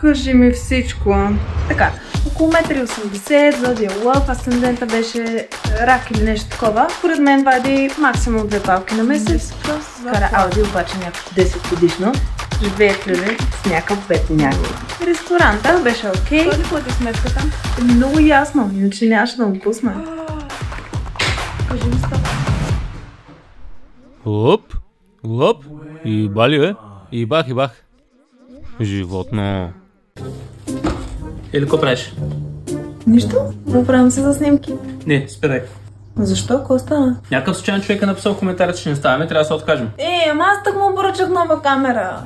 Кажи ми всичко. Така, около 1,80 м, зодия Лъв, асцендента беше рак или нещо такова. Поред мен вади максимум 2 палки на месец. Кара Ауди обаче някакво 10 годишно. Живее в Люлин с някакъв бедняк. Ресторанта беше окей. Кой ли плати сметката? Много ясно, иначе нямаше да му пусна. Кажи ми стоп. Лъп. Иба ли, бе? Ибах. Животно. Или какво правиш? Нищо? Оправям се за снимки. Не, спирай. Защо? Какво стана? Някакъв случайен човек е написал в коментарите, че не ставаме, трябва да се откажем. Ама аз так му поръчах нова камера.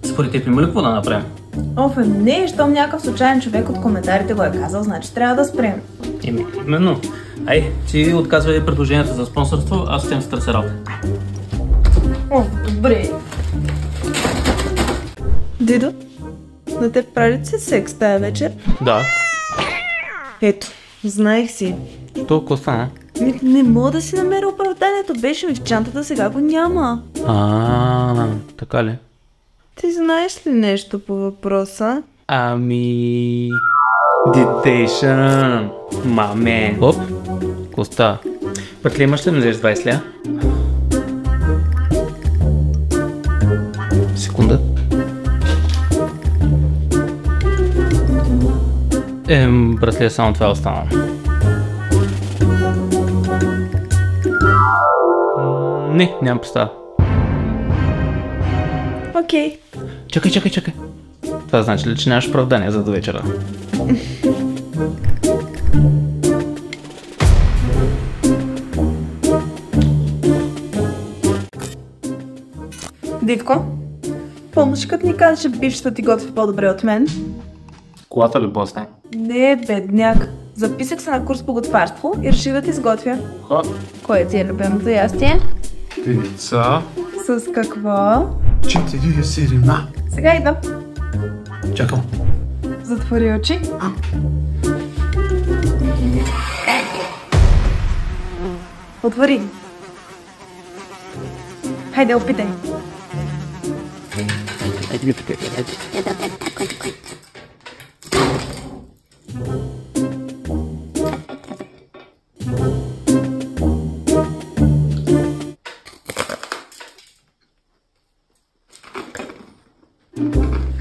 Според теб има ли какво да направим? Не, щом някакъв случайен човек от коментарите го е казал, значи трябва да спрем. Именно. Ай, ти отказвай предложенията за спонсорство, аз ще им се търся работа. Добре. Дидо, на теб прави ли си секс тая вечер? Да. Ето, знаех си. Толкова стана. Не мога да си намеря оправданието. Беше ми в чантата, сега го няма. Така ли? Ти знаеш ли нещо по въпроса? Дитейшън. Маме. Оп. Коста. Пък ли имаш ли надежда 20 ля? Секунда. Братле, само това е останало. Не, нямам представа. Окей. Чакай. Това значи ли, че нямаш оправдание за до вечера? Дивко, помниш като ни каза, че бившата ти готви по-добре от мен? Колата ли после? Не, бедняк. Записах се на курс по готварство и реших да ти сготвя. Кое ти е любимото ястие? Пица. С какво? 4 сирена. Сега идвам. Чакам. Затвори очи. Отвори. Хайде, опитай.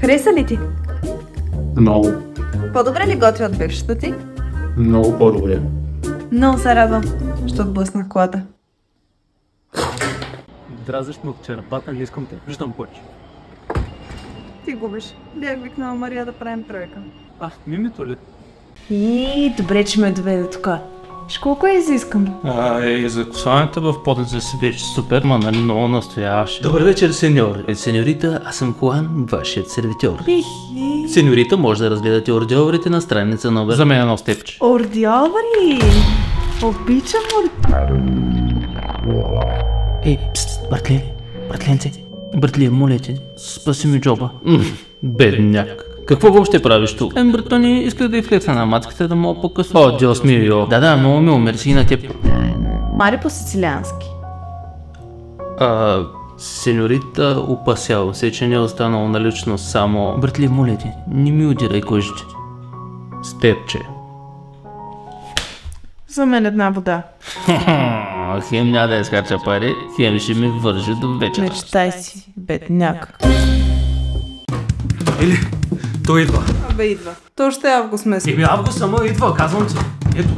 Хареса ли ти? Много. По-добре ли готви от бившата ти? Много по-добре. Много се радвам, защото блъснах колата. Дразниш ме от черепата, не искам те. Виждам повече. Ти губиш. Бях викнала Мария да правим тройка. Мимито ли? Добре, че ме доведе тук. Колко е изискано? Закусването в подлеца си беше супер, нали много настояваше. Добър вечер, сеньор. Сеньорита, аз съм Хуан, вашият сервитьор. Сеньорита, може да разгледате ордьоврите на страница номер. За мен едно степче. Ордьоври! Обичам Братленце, моля те, спаси ми джоба. Бедняк. Какво въобще правиш тук? Братони, исках да и флекса на мацката да мога по-късно. Диос мио. Да, много мило, мерси на теб. Мари по-сицилиански. Сеньорита, опасявам се, че не е останало налично само... Братле, моля ти, не ми удирай кожите. Степче. За мен една вода. Хем няма да изхарча пари, хем ще ми вържи до вечера. Мечтай си, бедняк. Или, той идва. Идва. То още е август месец. Август само идва, казвам ти. Ето.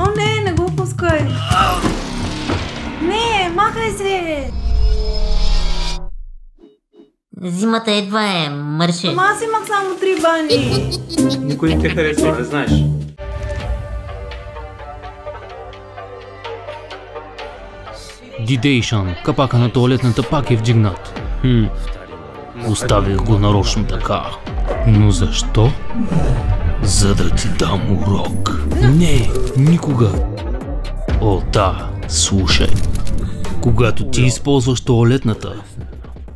Не го пускай. Не, махай се. Зимата едва е, мърши. Ама аз имах само 3 бани. Никой не те харесва, не знаеш. Дидейшън, капака на тоалетната пак е вдигнат. Оставих го нарочно така. Но защо? За да ти дам урок. Не, никога. Да, слушай. Когато ти използваш тоалетната,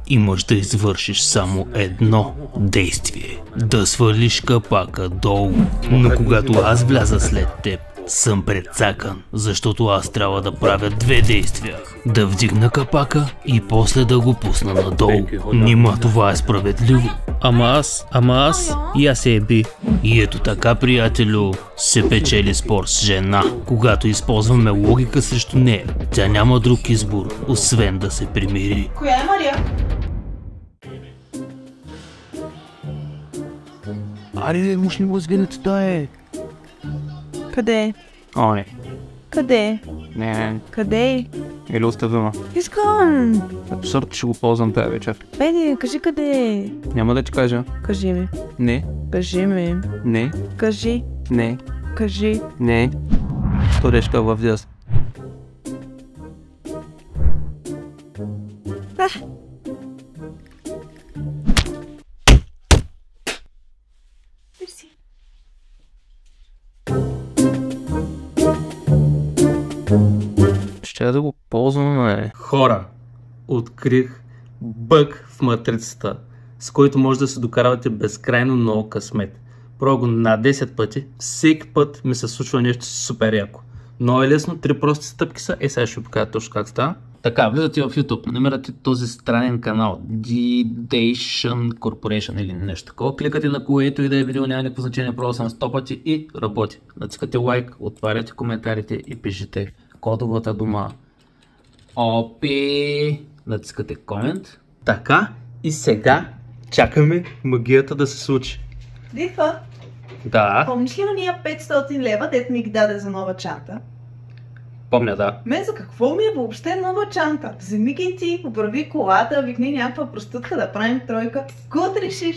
имаш да извършиш само едно действие. Да свалиш капака долу. Но когато аз вляза след теб, съм прецакан, защото аз трябва да правя две действия. Да вдигна капака и после да го пусна надолу. Нима това е справедливо. Ама аз и аз се еби. И ето така, приятелю, се печели спор с жена, когато използваме логика срещу нея. Тя няма друг избор, освен да се примири. Коя е Мария? Аре, муж не го сгинете, да е. Къде? О, не. Къде? Не, Къде? или остави ма. Искам! Абсурд, ще го ползвам тази вечер. Беди, кажи къде? Няма да ти кажа. Кажи ми. Не, Кажи ми. не, Кажи. не, Кажи. не. Торешка в дяс. Мерси. Ще да го ползваме. Хора, открих бъг в матрицата, с който може да се докарвате безкрайно много късмет. Пробвам го на 10 пъти, всеки път ми се случва нещо супер яко. Много е лесно, 3 прости стъпки са, сега ще ви покажа точно как става. Така, влизате в YouTube, намирате този странен канал, D-Dation Corporation или нещо такова, кликате на което и да е видео, няма никакво значение, пробвам съм 100 пъти и работи. Натискате лайк, отваряте коментарите и пишете кодовата дума ОП, натискате комент. Така, и сега чакаме магията да се случи. Дитва, Да, помниш ли уния 500 лева, дет ми ги даде за нова чанта? помня, да. Мен за какво ми е въобще нова чанта? Вземи ги ти, оправи колата, викни някаква простутка да правим тройка. Какво решиш?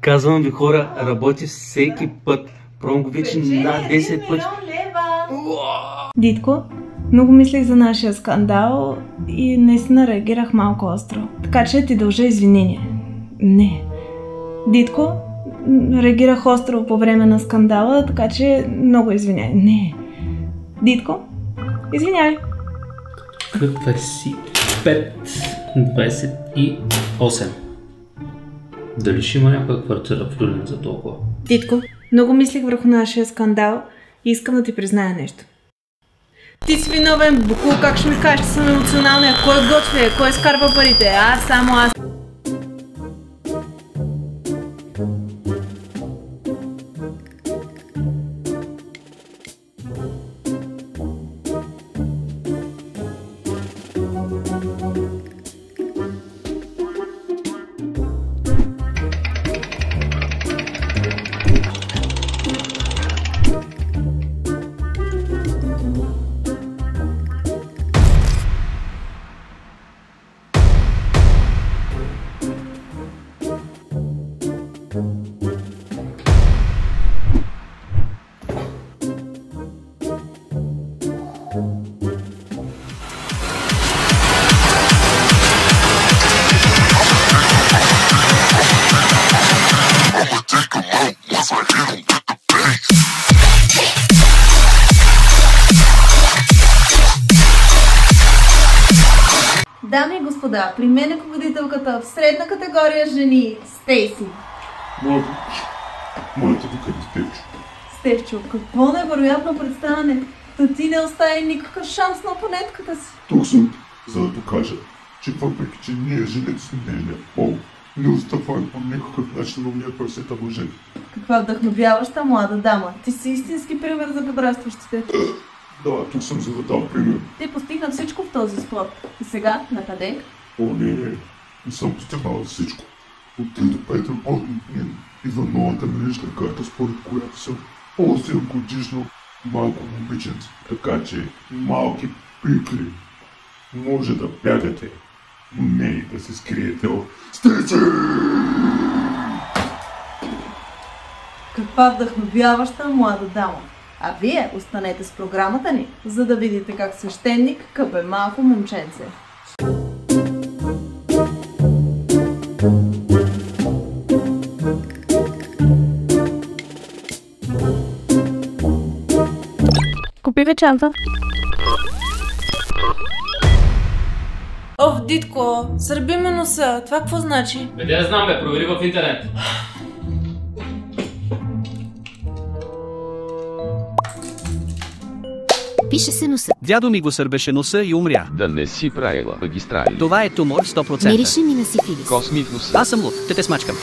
Казвам ви, хора, работи всеки път. Пробвам го вече на 10 пъти. Дитко, много мислих за нашия скандал и наистина реагирах малко остро. Така че ти дължа извинение. Не. Дитко, реагирах остро по време на скандала, така че много извиняй. Не. Дитко, извиняй. 25, 28. Дали ще има някаква квартира в Люлин за толкова? Дитко, много мислих върху нашия скандал и искам да ти призная нещо. Ти си виновен, Букул, как ще ми кажеш, че съм емоционална, кой готвя, кой изкарва парите, само аз. Дами и господа, при мен е победителката в средна категория жени, Стейси. Моята тук е Стевчо. Стевчо, какво невероятно представяне! Та ти не остави никакъв шанс на опонентката си. Тук съм, за да покажа, че въпреки, че ние жените сме нейния пол, не отстъпваме по никакъв начин на уния прасета мъже. Каква вдъхновяваща млада дама. Ти си истински пример за подрастващите. Да, тук съм за да дам пример. Ти постигна всичко в този спорт. И сега, накъде? О, не съм постигнал всичко. От 3 до 5 работни дни идва новата ми лична карта, според която съм 8 годишно малко момиченце. Така че, малки пикли, може да бягате, но не и да се скриете от Стейси! Каква вдъхновяваща млада дама. А вие останете с програмата ни, за да видите как свещеник къпе малко момченце. Купи вечанта. Оф, Дитко, сърби ме носа. Това какво значи? Бе, да знам, бе, провери в интернет. Пише се носа. Дядо ми го сърбеше носа и умря. Да не си правила магистрали. Това е тумор 100%. Мирише ми на сифилис. Косми в носа. Аз съм луд, те смачкам.